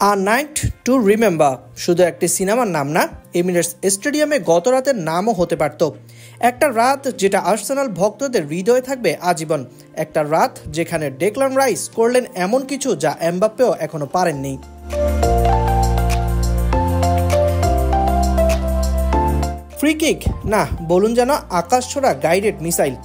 A night to remember শুধু একটি সিনেমার নাম না, এমিরেটস স্টেডিয়ামে গত রাতের নামও হতে পারত। একটা রাত যেটা আর্সেনাল ভক্তদের হৃদয়ে থাকবে আজীবন। একটা রাত যেখানে ডেকলান রাইস করলেন এমন কিছু যা এমবাপ্পেও এখনো পারেননি। ফ্রি কিক না, বলুন যেন আকাশ ছোড়া গাইডেড মিসাইল।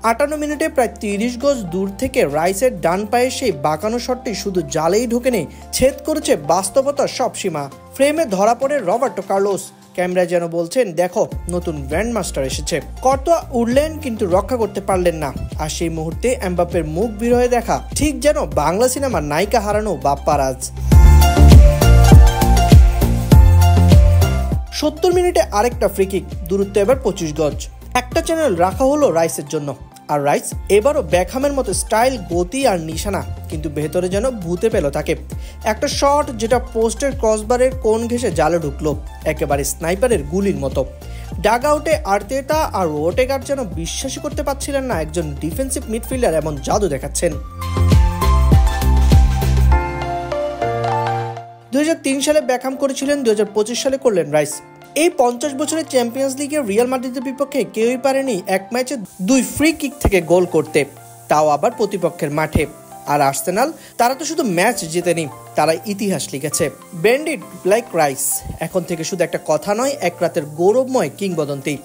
58 মিনিটে প্রায় 30 গজ দূর থেকে রাইসের ডান পায়ে সেই বাঁকানো শটটি শুধু জালেই ঢোকেনি, ছেদ করেছে বাস্তবতার সব সীমা। ফ্রেমে ধরা পড়ে রবার্টো কার্লোস। ক্যামেরা যেন বলছেন, দেখো নতুন গ্র্যান্ডমাস্টার এসেছে। কর্তোয়া উড়লেন কিন্তু রক্ষা করতে পারলেন না। আর সেই মুহূর্তে এমবাপ্পের মুখ বিরহে দেখা, ঠিক যেন বাংলা সিনেমার নায়িকা হারানো বাপ্পারাজ। 70 মিনিটে আরেকটা ফ্রি কিক, দূরত্ব এবার 25 গজ। একটা চ্যানেল রাখা হলো রাইসের জন্য, আর রাইস এবারও বেকহামের মতো স্টাইল, গতি আর নিশানা, কিন্তু ভেতরে যেন ভূতে পেল তাকে। একটা শট যেটা পোস্টের ক্রসবারের কোণ ঘেঁষে জালে ঢুকলো, একেবারে স্নাইপারের গুলির মতো। ডাগ আউটে আর্তেতা আর ওটেগার যেন বিশ্বাসই করতে পারছিলেন না একজন ডিফেন্সিভ মিডফিল্ডার এমন জাদু দেখাচ্ছেন। 2003 সালে বেকহাম করেছিলেন, 2025 সালে করলেন রাইস। এই 50 বছরের চ্যাম্পিয়ন্স লিগের রিয়াল মাদ্রিদের বিপক্ষে কেউই পারেনি এক ম্যাচে 2 ফ্রি কিক থেকে গোল করতে, তাও আবার প্রতিপক্ষের মাঠে। আর আর্সেনাল, তারা তো শুধু ম্যাচ জেতেনি, তারা ইতিহাস লিখেছে। বেন্ড ইট লাইক রাইস এখন থেকে শুধু একটা কথা নয়, এক রাতের গৌরবময় কিংবদন্তি।